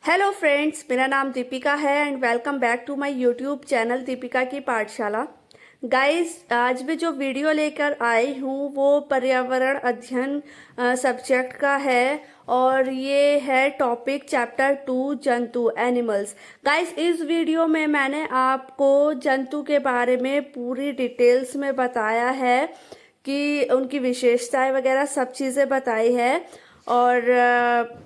Hello friends, मेरा नाम दीपिका है and welcome back to my YouTube channel Deepika ki Pathshala. Guys, आज भी जो वीडियो लेकर आई हूँ वो पर्यावरण अध्ययन सब्जेक्ट का है और ये है टॉपिक चैप्टर 2 जंतु एनिमल्स। गाइस, इस वीडियो में मैंने आपको जंतु के बारे में पूरी डिटेल्स में बताया है कि उनकी विशेषताएं वगैरह सब चीज़ें बताई है। और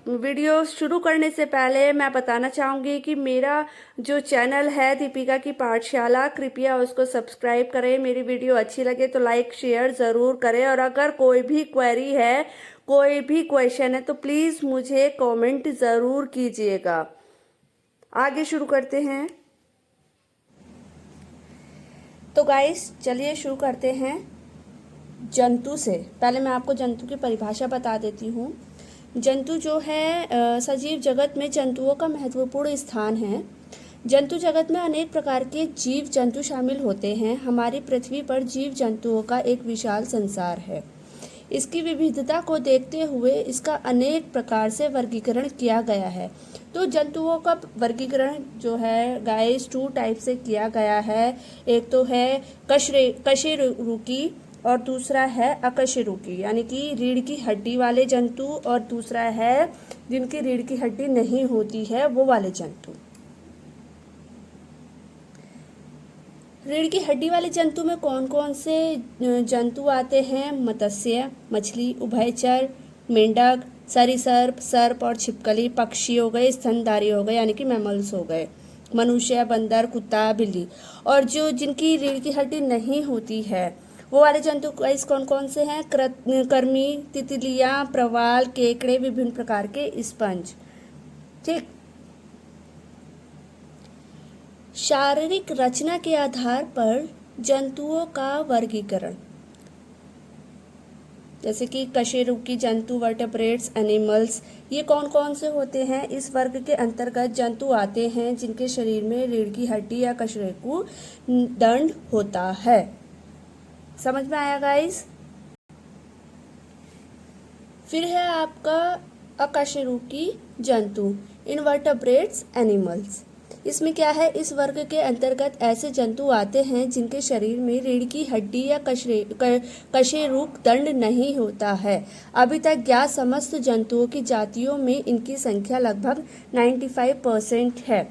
वीडियो शुरू करने से पहले मैं बताना चाहूँगी कि मेरा जो चैनल है दीपिका की पाठशाला, कृपया उसको सब्सक्राइब करें। मेरी वीडियो अच्छी लगे तो लाइक शेयर ज़रूर करें और अगर कोई भी क्वेरी है, कोई भी क्वेश्चन है तो प्लीज़ मुझे कमेंट ज़रूर कीजिएगा। आगे शुरू करते हैं। तो गाइस, चलिए शुरू करते हैं जंतु से। पहले मैं आपको जंतु की परिभाषा बता देती हूँ। जंतु जो है सजीव जगत में जंतुओं का महत्वपूर्ण स्थान है। जंतु जगत में अनेक प्रकार के जीव जंतु शामिल होते हैं। हमारी पृथ्वी पर जीव जंतुओं का एक विशाल संसार है। इसकी विविधता को देखते हुए इसका अनेक प्रकार से वर्गीकरण किया गया है। तो जंतुओं का वर्गीकरण जो है गाइस 2 टाइप से किया गया है। एक तो है कशेरुकी और दूसरा है अकशेरुकी, यानी कि रीढ़ की हड्डी वाले जंतु, और दूसरा है जिनकी रीढ़ की हड्डी नहीं होती है वो वाले जंतु। रीढ़ की हड्डी वाले जंतु में कौन कौन से जंतु आते हैं? मत्स्य, मछली, उभयचर, मेंढक, सरीसृप, सर्प और छिपकली। पक्षी हो गए, स्तनधारी हो गए यानी कि मैमल्स हो गए, मनुष्य, बंदर, कुत्ता, बिल्ली। और जो जिनकी रीढ़ की हड्डी नहीं होती है वो वाले जंतु गाइस कौन कौन से हैं? कर्मी, तितलियां, प्रवाल, केकड़े, विभिन्न प्रकार के स्पंज। ठीक। शारीरिक रचना के आधार पर जंतुओं का वर्गीकरण, जैसे कि कशेरुकी जंतु, वर्टेब्रेट्स एनिमल्स, ये कौन कौन से होते हैं? इस वर्ग के अंतर्गत जंतु आते हैं जिनके शरीर में रीढ़ की हड्डी या कशेरुकी दंड होता है। समझ में आया गाइस? फिर है आपका अकशेरुकी जंतु, इनवर्टेब्रेट्स एनिमल्स। इसमें क्या है? इस वर्ग के अंतर्गत ऐसे जंतु आते हैं जिनके शरीर में रीढ़ की हड्डी या कशेरुक दंड नहीं होता है। अभी तक ज्ञात समस्त जंतुओं की जातियों में इनकी संख्या लगभग 95% है।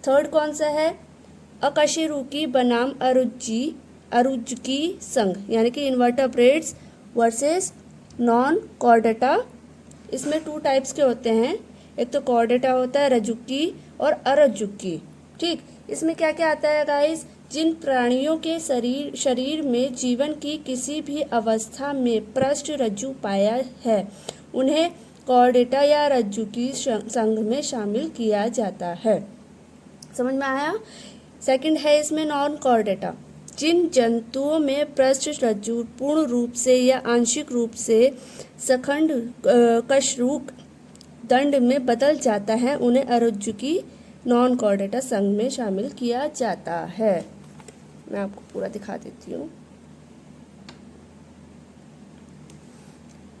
थर्ड कौन सा है? अकशेरुकी बनाम अरुज्की संघ, यानी कि इनवर्टेब्रेट्स वर्सेस नॉन कॉर्डेटा। इसमें 2 टाइप्स के होते हैं, एक तो कॉर्डेटा होता है रज्जुकी और अरज्जुकी। ठीक। इसमें क्या क्या आता है गाइस? जिन प्राणियों के शरीर में जीवन की किसी भी अवस्था में पृष्ठ रज्जु पाया है उन्हें कॉर्डेटा या रज्जुकी संघ में शामिल किया जाता है। समझ में आया? सेकंड है इसमें नॉन कॉर्डेटा। जिन जंतुओं में पृष्ठ रज्जु पूर्ण रूप से या आंशिक रूप से सखंड कशेरुक दंड में बदल जाता है उन्हें अरज्जुकी नॉन कॉर्डेटा संघ में शामिल किया जाता है। मैं आपको पूरा दिखा देती हूँ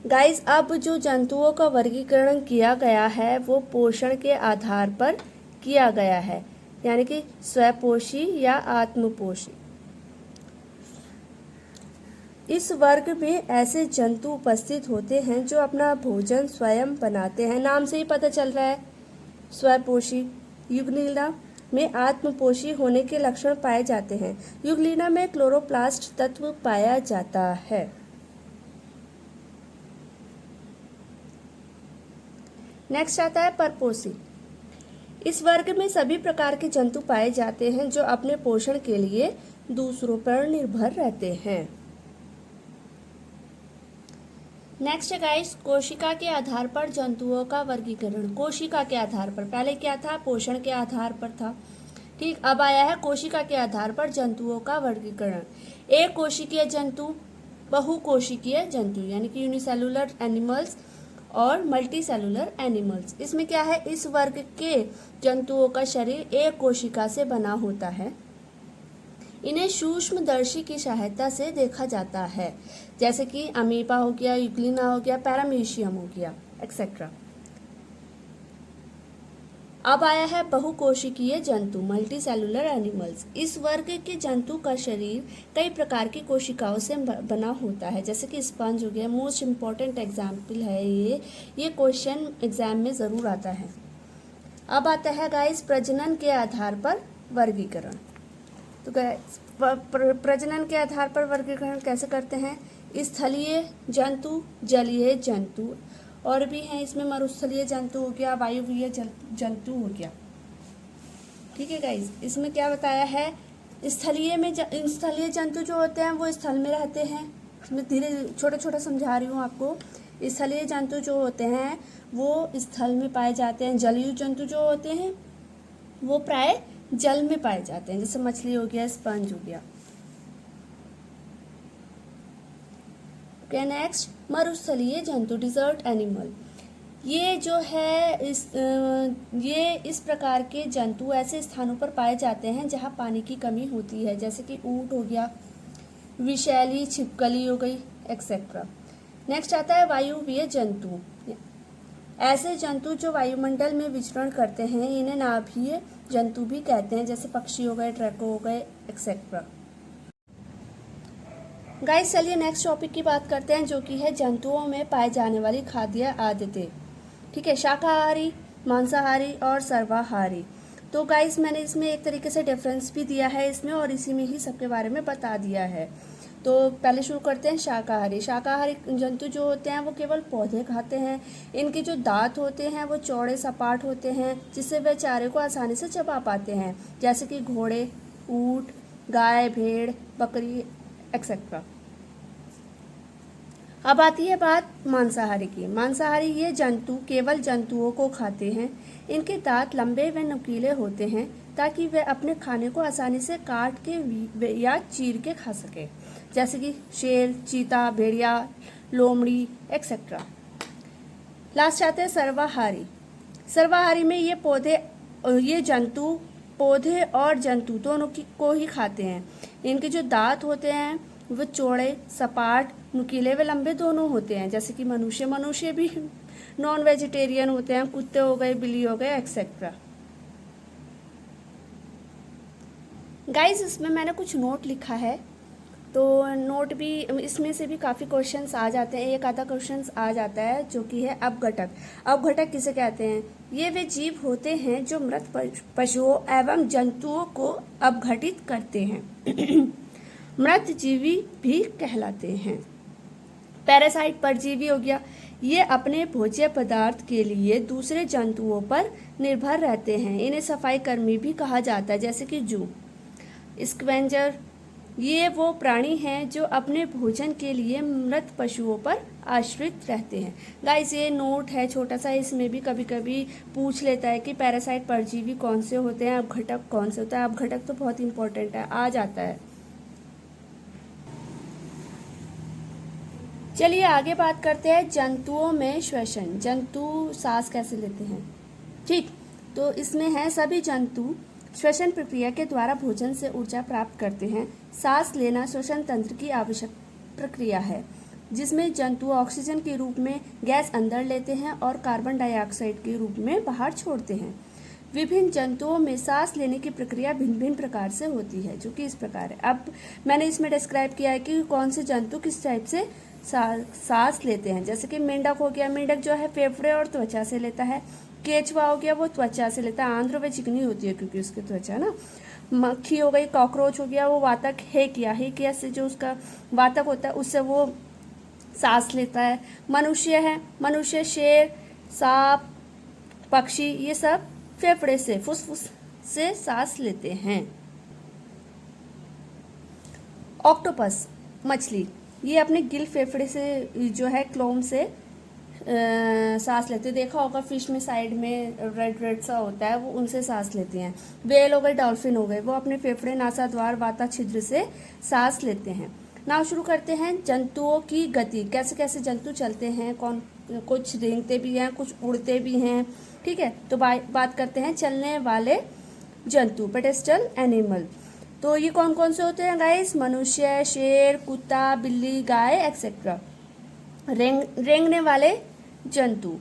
गाइस। अब जो जंतुओं का वर्गीकरण किया गया है वो पोषण के आधार पर किया गया है, यानी कि स्वपोषी या आत्मपोषी। इस वर्ग में ऐसे जंतु उपस्थित होते हैं जो अपना भोजन स्वयं बनाते हैं। नाम से ही पता चल रहा है, स्वपोषी। युग्लिना में आत्मपोषी होने के लक्षण पाए जाते हैं। युग्लिना में क्लोरोप्लास्ट तत्व पाया जाता है। नेक्स्ट आता है परपोषी। इस वर्ग में सभी प्रकार के जंतु पाए जाते हैं जो अपने पोषण के लिए दूसरों पर निर्भर रहते हैं। नेक्स्ट है गाइस, कोशिका के आधार पर जंतुओं का वर्गीकरण। कोशिका के आधार पर, पहले क्या था? पोषण के आधार पर था। ठीक। अब आया है कोशिका के आधार पर जंतुओं का वर्गीकरण। एक कोशिकीय जंतु, बहुकोशिकीय जंतु यानी कि यूनिसेलुलर एनिमल्स और मल्टी सेलुलर एनिमल्स। इसमें क्या है? इस वर्ग के जंतुओं का शरीर एक कोशिका से बना होता है। इन्हें सूक्ष्मदर्शी की सहायता से देखा जाता है, जैसे कि अमीबा हो गया, यूग्लिना हो गया, पैरामीशियम हो गया, एक्सेट्रा। अब आया है बहुकोशिकीय जंतु, मल्टी सेलुलर एनिमल्स। इस वर्ग के जंतु का शरीर कई प्रकार की कोशिकाओं से बना होता है, जैसे कि स्पंज हो गया। मोस्ट इम्पॉर्टेंट एग्जाम्पल है ये क्वेश्चन एग्जाम में ज़रूर आता है। अब आता है गाइस प्रजनन के आधार पर वर्गीकरण। तो गाइस प्रजनन के आधार पर वर्गीकरण कैसे करते हैं? स्थलीय जंतु, जलीय जंतु, और भी हैं इसमें मरुस्थलीय जंतु हो गया, वायुवीय जंतु हो गया। ठीक है गाइस, इसमें क्या बताया है? स्थलीय जंतु जो होते हैं वो स्थल में रहते हैं। मैं धीरे छोटा छोटा समझा रही हूँ आपको। स्थलीय जंतु जो होते हैं वो स्थल में पाए जाते हैं। जलीय जंतु जो होते हैं वो प्राय जल में पाए जाते हैं, जैसे मछली हो गया, स्पंज हो गया। नेक्स्ट, मरुस्थलीय जंतु, डिजर्ट एनिमल। ये जो है ये इस प्रकार के जंतु ऐसे स्थानों पर पाए जाते हैं जहाँ पानी की कमी होती है, जैसे कि ऊंट हो गया, विषैली छिपकली हो गई, एक्सेट्रा। नेक्स्ट आता है वायुवीय जंतु। ऐसे जंतु जो वायुमंडल में विचरण करते हैं इन्हें नाभीय जंतु भी कहते हैं, जैसे पक्षी हो गए, ट्रैको हो गए, एक्सेट्रा। गाइस चलिए नेक्स्ट टॉपिक की बात करते हैं, जो कि है जंतुओं में पाए जाने वाली खाद्य आदतें। ठीक है, शाकाहारी, मांसाहारी और सर्वाहारी। तो गाइस मैंने इसमें एक तरीके से डिफरेंस भी दिया है इसमें, और इसी में ही सबके बारे में बता दिया है। तो पहले शुरू करते हैं शाकाहारी। शाकाहारी जंतु जो होते हैं वो केवल पौधे खाते हैं। इनके जो दांत होते हैं वो चौड़े सपाट होते हैं, जिससे वे चारे को आसानी से चबा पाते हैं, जैसे कि घोड़े, ऊंट, गाय, भेड़, बकरी, एक्सेट्रा। अब आती है बात मांसाहारी की। मांसाहारी ये जंतु केवल जंतुओं को खाते हैं। इनके दांत लंबे व नुकीले होते हैं ताकि वे अपने खाने को आसानी से काट के या चीर के खा सके, जैसे कि शेर, चीता, भेड़िया, लोमड़ी, एक्सेट्रा। लास्ट आते हैं सर्वाहारी। सर्वाहारी में ये जंतु पौधे और जंतु दोनों को ही खाते हैं। इनके जो दांत होते हैं वो चौड़े, सपाट, नुकीले व लंबे दोनों होते हैं, जैसे कि मनुष्य भी नॉन वेजिटेरियन होते हैं, कुत्ते हो गए, बिल्ली हो गए, एक्सेट्रा। गाइस इसमें मैंने कुछ नोट लिखा है, तो नोट भी इसमें से भी काफ़ी क्वेश्चंस आ जाते हैं। एक आधा क्वेश्चंस आ जाता है जो कि है अपघटक। अपघटक किसे कहते हैं? ये वे जीव होते हैं जो मृत पशुओं एवं जंतुओं को अपघटित करते हैं। मृत जीवी भी कहलाते हैं। पैरासाइट परजीवी हो गया। ये अपने भोज्य पदार्थ के लिए दूसरे जंतुओं पर निर्भर रहते हैं। इन्हें सफाई कर्मी भी कहा जाता है, जैसे कि जू। स्क्वेंजर, ये वो प्राणी हैं जो अपने भोजन के लिए मृत पशुओं पर आश्रित रहते हैं। गाइस ये नोट है छोटा सा, इसमें भी कभी कभी पूछ लेता है कि पैरासाइट परजीवी कौन से होते हैं, अपघटक कौन से होता है। अपघटक तो बहुत इंपॉर्टेंट है, आ जाता है। चलिए आगे बात करते हैं जंतुओं में श्वसन। जंतु सांस कैसे लेते हैं? ठीक, तो इसमें है सभी जंतु श्वसन प्रक्रिया के द्वारा भोजन से ऊर्जा प्राप्त करते हैं। सांस लेना श्वसन तंत्र की आवश्यक प्रक्रिया है, जिसमें जंतु ऑक्सीजन के रूप में गैस अंदर लेते हैं और कार्बन डाइऑक्साइड के रूप में बाहर छोड़ते हैं। विभिन्न जंतुओं में सांस लेने की प्रक्रिया भिन्न भिन्न प्रकार से होती है, जो कि इस प्रकार है। अब मैंने इसमें डिस्क्राइब किया है कि कौन से जंतु किस टाइप से सांस लेते हैं। जैसे कि मेंढक हो गया, मेंढक जो है फेफड़े और त्वचा से लेता है। केचुआ हो गया, वो त्वचा से लेता है, आंध्र व चिकनी होती है क्योंकि उसकी त्वचा ना। मक्खी हो गई, कॉकरोच हो गया, वो वातक हेकिया से जो उसका वातक होता है उससे वो सांस लेता है। मनुष्य है, मनुष्य, शेर, सांप, पक्षी, ये सब फेफड़े से, फुसफुस से सांस लेते हैं। ऑक्टोपस, मछली, ये अपने गिल फेफड़े से जो है क्लोम से सांस लेते हैं। देखा होगा फिश में साइड में रेड रेड सा होता है, वो उनसे सांस लेती हैं। व्हेल हो गए, डॉल्फिन हो गए, वो अपने फेफड़े, नासाद्वार, वाता छिद्र से सांस लेते हैं। नाउ शुरू करते हैं जंतुओं की गति। कैसे कैसे जंतु चलते हैं, कुछ रेंगते भी हैं, कुछ उड़ते भी हैं। ठीक है, तो बात करते हैं चलने वाले जंतु, पेडेस्ट्रल एनिमल। तो ये कौन कौन से होते हैं गाइस? मनुष्य, शेर, कुत्ता, बिल्ली, गाय, एक्सेट्रा। रेंगने वाले जंतु,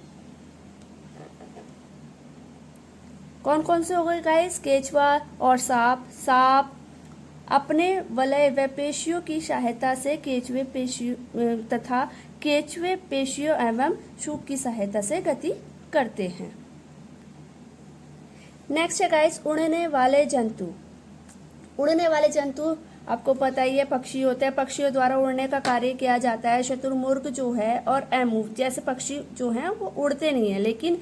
कौन कौन से हो गए गाइस? केचुआ और सांप। सांप अपने वलय व पेशियों की सहायता से केचुए पेशियों तथा केचुए पेशियों एवं सूप की सहायता से गति करते हैं। नेक्स्ट है गाइस उड़ने वाले जंतु। उड़ने वाले जंतु आपको पता ही है पक्षी होते हैं। पक्षियों द्वारा उड़ने का कार्य किया जाता है। शुतुरमुर्ग जो है और एमू जैसे पक्षी जो हैं वो उड़ते नहीं है लेकिन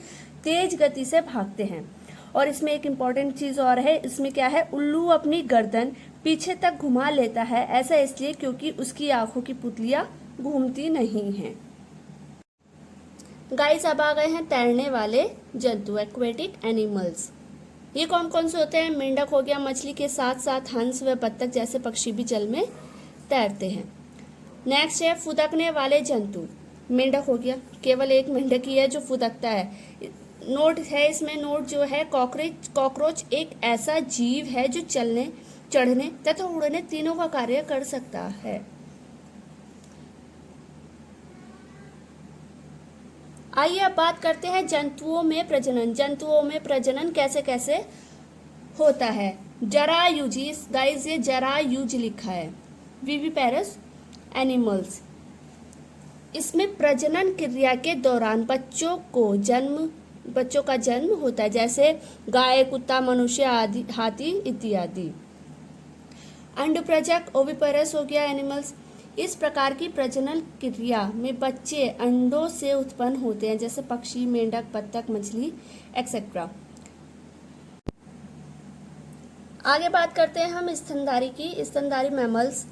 तेज गति से भागते हैं। और इसमें एक इम्पॉर्टेंट चीज और है, इसमें क्या है, उल्लू अपनी गर्दन पीछे तक घुमा लेता है। ऐसा इसलिए क्योंकि उसकी आंखों की पुतलियां घूमती नहीं हैं। गाइस अब आ गए हैं तैरने वाले जंतु, एक्वेटिक एनिमल्स। ये कौन कौन से होते हैं? मेंढक हो गया, मछली के साथ साथ हंस व बत्तख जैसे पक्षी भी जल में तैरते हैं। नेक्स्ट है फुदकने वाले जंतु। मेंढक हो गया, केवल एक मेंढक ही है जो फुदकता है। नोट है इसमें, नोट जो है कॉकरोच एक ऐसा जीव है जो चलने, चढ़ने तथा उड़ने तीनों का कार्य कर सकता है। आइए अब बात करते हैं जंतुओं में प्रजनन। जंतुओं में प्रजनन कैसे कैसे होता है? जरायुज, गाइस ये जरायुज लिखा है, विविपेरस एनिमल्स। इसमें प्रजनन क्रिया के दौरान बच्चों का जन्म होता है, जैसे गाय, कुत्ता, मनुष्य आदि, हाथी इत्यादि। अंडप्रजक ओविपेरस हो गया एनिमल्स। इस प्रकार की प्रजनन क्रिया में बच्चे अंडों से उत्पन्न होते हैं, जैसे पक्षी, मेंढक, बत्तख, मछली एक्सेट्रा। आगे बात करते हैं हम स्तनधारी की। स्तनधारी मैमल्स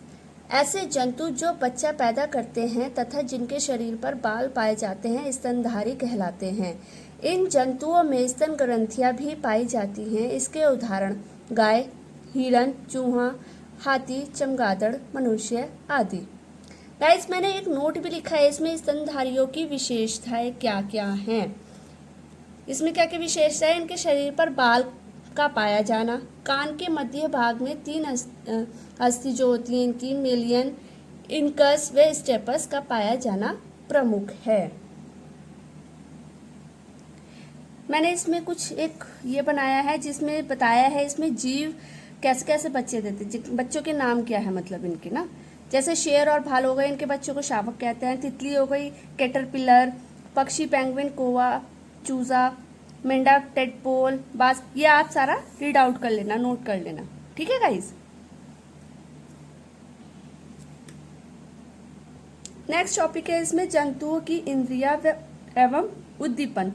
ऐसे जंतु जो बच्चा पैदा करते हैं तथा जिनके शरीर पर बाल पाए जाते हैं स्तनधारी कहलाते हैं। इन जंतुओं में स्तन ग्रंथियां भी पाई जाती हैं। इसके उदाहरण गाय, हिरण, चूहा, हाथी, चमगादड़, मनुष्य आदि। गाइस मैंने एक नोट भी लिखा है, इसमें स्तनधारियों की विशेषताएं क्या क्या हैं। इसमें क्या क्या विशेषता है? इनके शरीर पर बाल का पाया जाना, कान के मध्य भाग में 3 अस्थि जो होती हैं इनकी, मेलियन, इनकस व स्टेपस का पाया जाना प्रमुख है। मैंने इसमें कुछ एक ये बनाया है जिसमें बताया है इसमें जीव कैसे कैसे बच्चे देते, बच्चों के नाम क्या है मतलब इनके ना, जैसे शेर और भालू हो गए, इनके बच्चों को शावक कहते हैं। तितली हो गई कैटरपिलर, पक्षी पेंगुइन, कौवा, चूजा, मेंढक टेडपोल, बाज। ये आप सारा रीड आउट कर लेना, नोट कर लेना, ठीक है गाइस। नेक्स्ट टॉपिक है इसमें जंतुओं की इंद्रिया एवं उद्दीपन।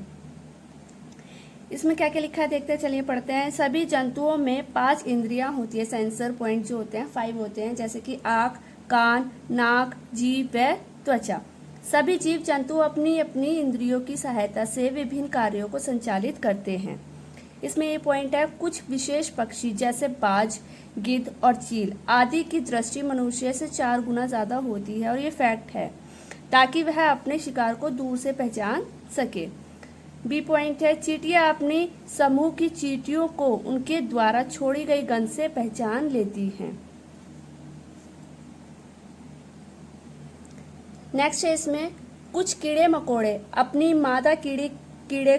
इसमें क्या क्या लिखा है देखते हैं, चलिए पढ़ते हैं। सभी जंतुओं में 5 इंद्रियां होती है, सेंसर पॉइंट जो होते हैं 5 होते हैं, जैसे कि आंख, कान, नाक, जीभ व त्वचा। सभी जीव जंतु अपनी अपनी इंद्रियों की सहायता से विभिन्न कार्यों को संचालित करते हैं। इसमें ये पॉइंट है, कुछ विशेष पक्षी जैसे बाज, गिद्ध और चील आदि की दृष्टि मनुष्य से 4 गुना ज्यादा होती है, और ये फैक्ट है, ताकि वह अपने शिकार को दूर से पहचान सके। बी पॉइंट है, चींटियां अपनी समूह की चींटियों को उनके द्वारा छोड़ी गई गंध से पहचान लेती हैं। नेक्स्ट है इसमें, कुछ कीड़े मकोड़े अपनी मादा कीड़े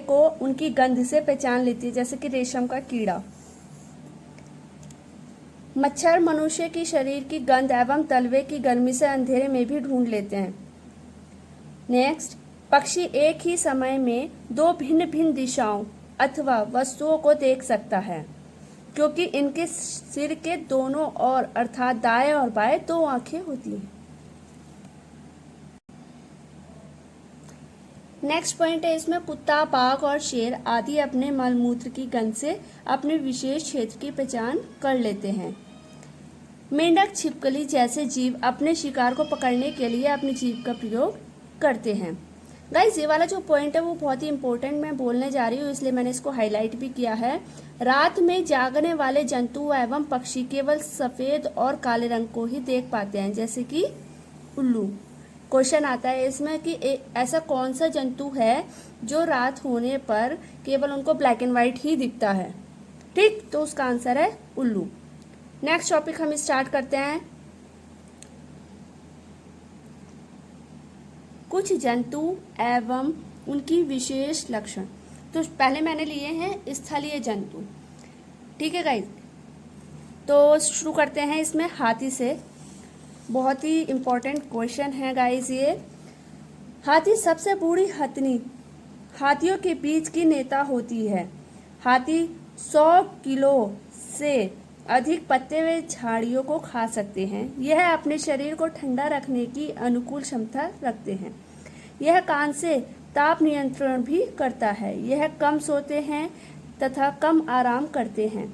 को उनकी गंध से पहचान लेती है, जैसे कि रेशम का कीड़ा। मच्छर मनुष्य की शरीर की गंध एवं तलवे की गर्मी से अंधेरे में भी ढूंढ लेते हैं। नेक्स्ट, पक्षी एक ही समय में 2 भिन्न भिन्न दिशाओं अथवा वस्तुओं को देख सकता है, क्योंकि इनके सिर के दोनों ओर अर्थात दाएं और बाएं 2 आंखें होती हैं। नेक्स्ट पॉइंट है इसमें, कुत्ता, बाघ और शेर आदि अपने मलमूत्र की गंध से अपने विशेष क्षेत्र की पहचान कर लेते हैं। मेंढक, छिपकली जैसे जीव अपने शिकार को पकड़ने के लिए अपनी जीभ का प्रयोग करते हैं। गाइस ये वाला जो पॉइंट है वो बहुत ही इंपॉर्टेंट मैं बोलने जा रही हूँ, इसलिए मैंने इसको हाईलाइट भी किया है। रात में जागने वाले जंतु एवं पक्षी केवल सफेद और काले रंग को ही देख पाते हैं, जैसे कि उल्लू। क्वेश्चन आता है इसमें कि ऐसा कौन सा जंतु है जो रात होने पर केवल उनको ब्लैक एंड व्हाइट ही दिखता है, ठीक, तो उसका आंसर है उल्लू। नेक्स्ट टॉपिक हम स्टार्ट करते हैं। कुछ जंतु एवं उनकी विशेष लक्षण। तो पहले मैंने लिए हैं स्थलीय जंतु। ठीक है गाइस, तो शुरू करते हैं इसमें हाथी से। बहुत ही इम्पोर्टेंट क्वेश्चन है गाइस ये। हाथी सबसे बूढ़ी हथनी हाथियों के बीच की नेता होती है। हाथी 100 किलो से अधिक पत्ते हुए झाड़ियों को खा सकते हैं। यह अपने शरीर को ठंडा रखने की अनुकूल क्षमता रखते हैं। यह कान से ताप नियंत्रण भी करता है। यह कम सोते हैं तथा कम आराम करते हैं।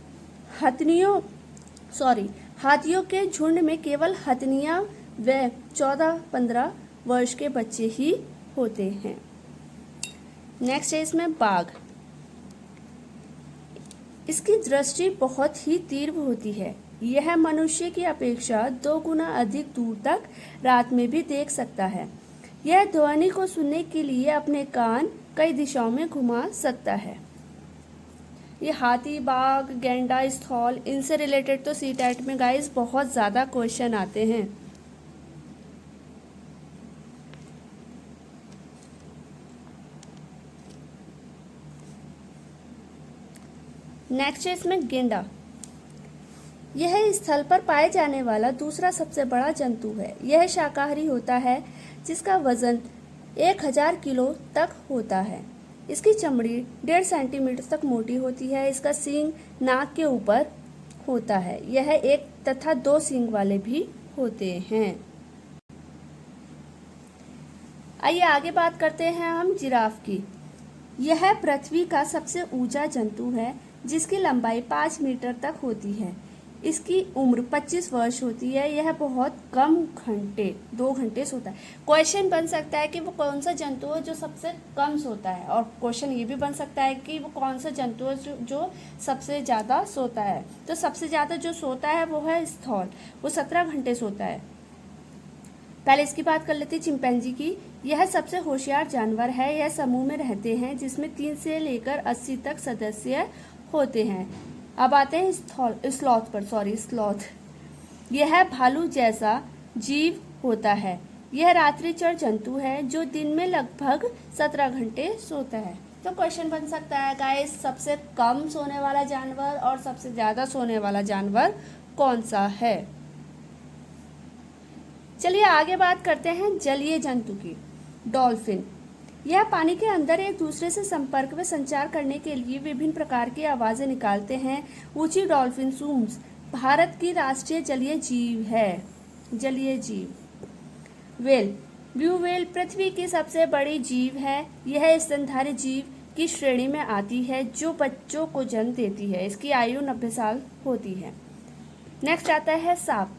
हाथियों के झुंड में केवल हथनियां व 14-15 वर्ष के बच्चे ही होते हैं। नेक्स्ट है इसमें बाघ। इसकी दृष्टि बहुत ही तीव्र होती है। यह मनुष्य की अपेक्षा 2 गुना अधिक दूर तक रात में भी देख सकता है। यह ध्वनि को सुनने के लिए अपने कान कई दिशाओं में घुमा सकता है। ये हाथी, बाघ, गैंडा, स्थौल, इनसे रिलेटेड तो सीटेट में गाइस बहुत ज़्यादा क्वेश्चन आते हैं। नेक्स्ट है इसमें गेंडा। यह स्थल पर पाए जाने वाला दूसरा सबसे बड़ा जंतु है। यह शाकाहारी होता है, जिसका वजन 1000 किलो तक होता है। इसकी चमड़ी 1.5 सेंटीमीटर तक मोटी होती है। इसका सींग नाक के ऊपर होता है। यह 1 तथा 2 सींग वाले भी होते हैं। आइए आगे बात करते हैं हम जिराफ की। यह पृथ्वी का सबसे ऊंचा जंतु है, जिसकी लंबाई 5 मीटर तक होती है। इसकी उम्र 25 वर्ष होती है। यह बहुत कम घंटे 2 घंटे सोता है। क्वेश्चन बन सकता है कि वो कौन सा जंतु है जो सबसे कम सोता है, और क्वेश्चन ये भी बन सकता है कि वो कौन सा जंतु है जो सबसे ज़्यादा सोता है। तो सबसे ज़्यादा जो सोता है वो है स्थौल, वो 17 घंटे सोता है। पहले इसकी बात कर लेते हैं चिंपैंजी की। यह सबसे होशियार जानवर है। यह समूह में रहते हैं, जिसमें 3 से लेकर 80 तक सदस्य होते हैं। अब आते हैं स्लॉथ। यह भालू जैसा जीव होता है। यह रात्रिचर जंतु है जो दिन में लगभग 17 घंटे सोता है। तो क्वेश्चन बन सकता है गाइस, सबसे कम सोने वाला जानवर और सबसे ज्यादा सोने वाला जानवर कौन सा है। चलिए आगे बात करते हैं जलीय जंतु की। डॉल्फिन। यह पानी के अंदर एक दूसरे से संपर्क में संचार करने के लिए विभिन्न प्रकार की आवाजें निकालते हैं। ऊंची डॉल्फिन सूम्स भारत की राष्ट्रीय जलीय जीव है। व्हेल। ब्लू व्हेल पृथ्वी की सबसे बड़ी जीव है। यह स्तनधारी जीव की श्रेणी में आती है जो बच्चों को जन्म देती है। इसकी आयु 90 साल होती है। नेक्स्ट आता है सांप।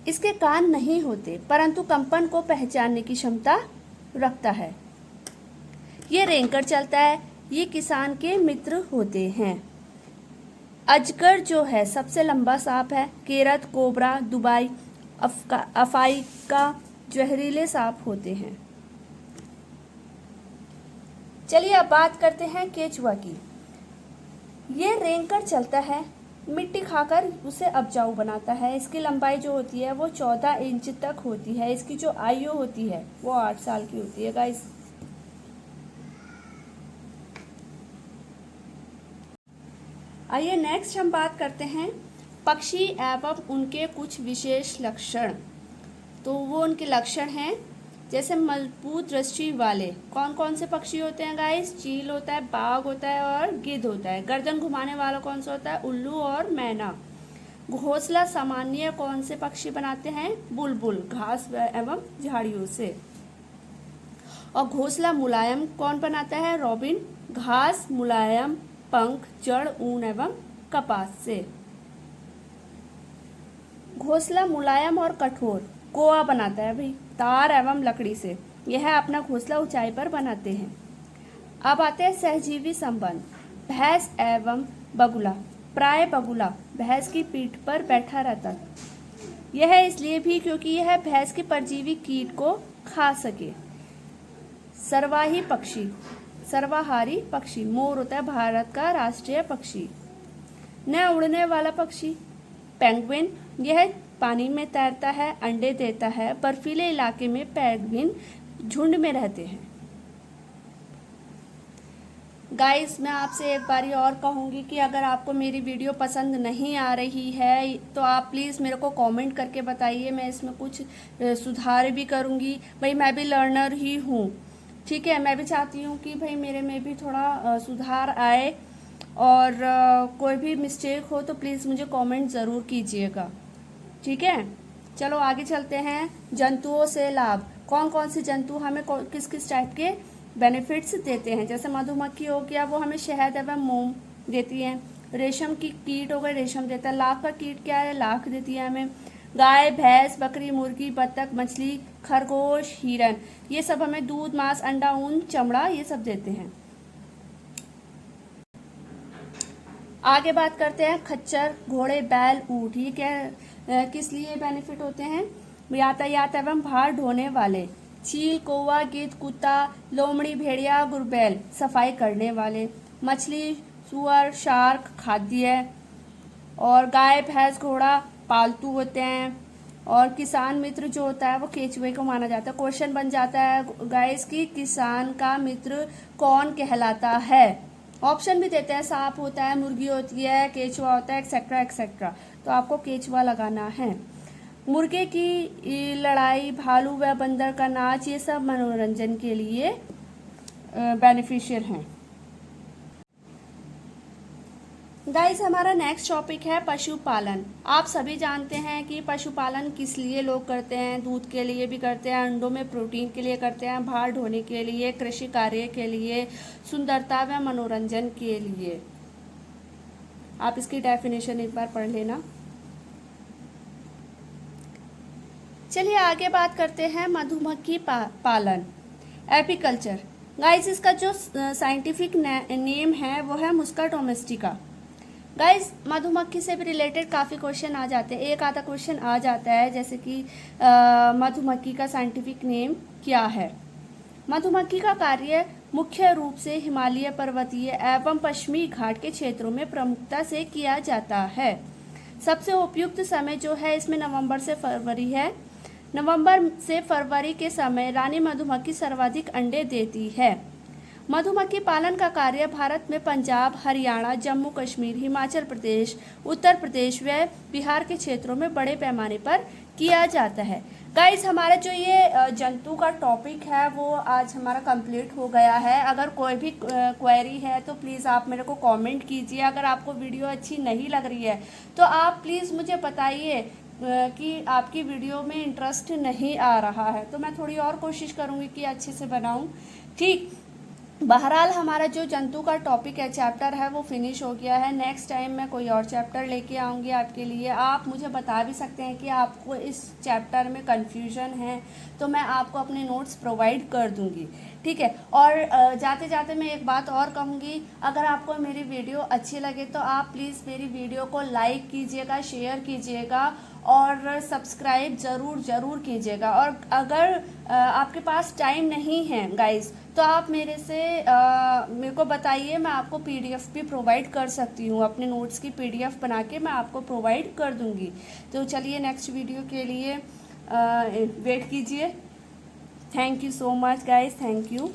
इसके कान नहीं होते, परंतु कंपन को पहचानने की क्षमता रखता है। ये रेंगकर चलता है। ये किसान के मित्र होते हैं। अजगर जो है सबसे लंबा सांप है। केरत, कोबरा, दुबई, अफ्रीका जहरीले सांप होते हैं। चलिए अब बात करते हैं केचुआ की। ये रेंगकर चलता है, मिट्टी खाकर उसे उपजाऊ बनाता है। इसकी लंबाई जो होती है वो 14 इंच तक होती है। इसकी जो आयु होती है वो 8 साल की होती है गाइस। आइए नेक्स्ट हम बात करते हैं पक्षी एवं उनके कुछ विशेष लक्षण। तो वो उनके लक्षण हैं, जैसे मजबूत दृष्टि वाले कौन कौन से पक्षी होते हैं गाइस। चील होता है, बाघ होता है और गिद्ध होता है। गर्दन घुमाने वाला कौन सा होता है, उल्लू और मैना। घोंसला सामान्य कौन से पक्षी बनाते हैं, बुलबुल घास एवं झाड़ियों से। और घोंसला मुलायम कौन बनाता है, रॉबिन घास, मुलायम पंख, जड़, ऊन एवं कपास से। घोंसला मुलायम और कठोर कौवा बनाता है भाई, तार एवं लकड़ी से। यह अपना घोंसला ऊंचाई पर बनाते हैं। अब आते हैं सहजीवी संबंध। भैंस एवं बगुला। प्राय बगुला भैंस की पीठ पर बैठा रहता है। यह इसलिए भी क्योंकि यह भैंस के परजीवी कीट को खा सके। सर्वाहारी पक्षी मोर होता है भारत का राष्ट्रीय पक्षी। न उड़ने वाला पक्षी पेंगुइन। यह पानी में तैरता है, अंडे देता है। बर्फीले इलाके में पेंगुइन झुंड में रहते हैं। गाइस मैं आपसे एक बारी और कहूँगी कि अगर आपको मेरी वीडियो पसंद नहीं आ रही है तो आप प्लीज़ मेरे को कमेंट करके बताइए, मैं इसमें कुछ सुधार भी करूँगी। भाई मैं भी लर्नर ही हूँ, ठीक है, मैं भी चाहती हूँ कि भाई मेरे में भी थोड़ा सुधार आए, और कोई भी मिस्टेक हो तो प्लीज़ मुझे कमेंट ज़रूर कीजिएगा, ठीक है। चलो आगे चलते हैं। जंतुओं से लाभ, कौन कौन से जंतु हमें किस किस टाइप के बेनिफिट्स देते हैं। जैसे मधुमक्खी हो गया, वो हमें शहद एवं मोम देती है। रेशम की कीट हो गई, रेशम देता है। लाख का कीट क्या है, लाख देती है हमें। गाय, भैंस, बकरी, मुर्गी, बत्तख, मछली, खरगोश, हिरन, ये सब हमें दूध, मांस, अंडा, ऊन, चमड़ा, ये सब देते हैं। आगे बात करते हैं खच्चर, घोड़े, बैल, ऊंट, ये क्या किस लिए बेनिफिट होते हैं। यातायात एवं भार ढोने वाले। चील, कौवा, गिद्ध, कुत्ता, लोमड़ी, भेड़िया, गुरबैल, सफाई करने वाले। मछली, सुअर, शार्क, खाद्य। और गाय, भैंस, घोड़ा पालतू होते हैं। और किसान मित्र जो होता है वो केचुए को माना जाता है। क्वेश्चन बन जाता है गाइस की किसान का मित्र कौन कहलाता है। ऑप्शन भी देते हैं, सांप होता है, मुर्गी होती है, केचुआ होता है, एक्सेट्रा एक्सेट्रा। तो आपको केचुआ लगाना है। मुर्गे की लड़ाई, भालू व बंदर का नाच, ये सब मनोरंजन के लिए बेनिफिशियल हैं। गाइस हमारा नेक्स्ट टॉपिक है पशुपालन। आप सभी जानते हैं कि पशुपालन किस लिए लोग करते हैं। दूध के लिए भी करते हैं, अंडों में प्रोटीन के लिए करते हैं, भार ढोने के लिए, कृषि कार्य के लिए, सुंदरता व मनोरंजन के लिए। आप इसकी डेफिनेशन एक बार पढ़ लेना। चलिए आगे बात करते हैं मधुमक्खी पालन, एपीकल्चर। गाइस इसका जो साइंटिफिक नेम है वो है मुस्का डोमेस्टिका। गाइस मधुमक्खी से भी रिलेटेड काफ़ी क्वेश्चन आ जाते हैं, एक आधा क्वेश्चन आ जाता है, जैसे कि मधुमक्खी का साइंटिफिक नेम क्या है। मधुमक्खी का कार्य मुख्य रूप से हिमालय पर्वतीय एवं पश्चिमी घाट के क्षेत्रों में प्रमुखता से किया जाता है। सबसे उपयुक्त समय जो है इसमें नवंबर से फरवरी है। नवंबर से फरवरी के समय रानी मधुमक्खी सर्वाधिक अंडे देती है। मधुमक्खी पालन का कार्य भारत में पंजाब, हरियाणा, जम्मू कश्मीर, हिमाचल प्रदेश, उत्तर प्रदेश व बिहार के क्षेत्रों में बड़े पैमाने पर किया जाता है। गाइस हमारा जो ये जंतु का टॉपिक है वो आज हमारा कंप्लीट हो गया है। अगर कोई भी क्वेरी है तो प्लीज़ आप मेरे को कमेंट कीजिए। अगर आपको वीडियो अच्छी नहीं लग रही है तो आप प्लीज़ मुझे बताइए कि आपकी वीडियो में इंटरेस्ट नहीं आ रहा है, तो मैं थोड़ी और कोशिश करूँगी कि अच्छे से बनाऊँ, ठीक। बहरहाल हमारा जो जंतु का टॉपिक है, चैप्टर है, वो फिनिश हो गया है। नेक्स्ट टाइम मैं कोई और चैप्टर लेके आऊँगी आपके लिए। आप मुझे बता भी सकते हैं कि आपको इस चैप्टर में कन्फ्यूजन है तो मैं आपको अपने नोट्स प्रोवाइड कर दूँगी, ठीक है। और जाते जाते मैं एक बात और कहूँगी, अगर आपको मेरी वीडियो अच्छी लगे तो आप प्लीज़ मेरी वीडियो को लाइक कीजिएगा, शेयर कीजिएगा और सब्सक्राइब ज़रूर कीजिएगा। और अगर आपके पास टाइम नहीं है गाइस तो आप मेरे को बताइए, मैं आपको पीडीएफ भी प्रोवाइड कर सकती हूँ। अपने नोट्स की पीडीएफ बना के मैं आपको प्रोवाइड कर दूँगी। तो चलिए नेक्स्ट वीडियो के लिए वेट कीजिए। Thank you so much guys, thank you.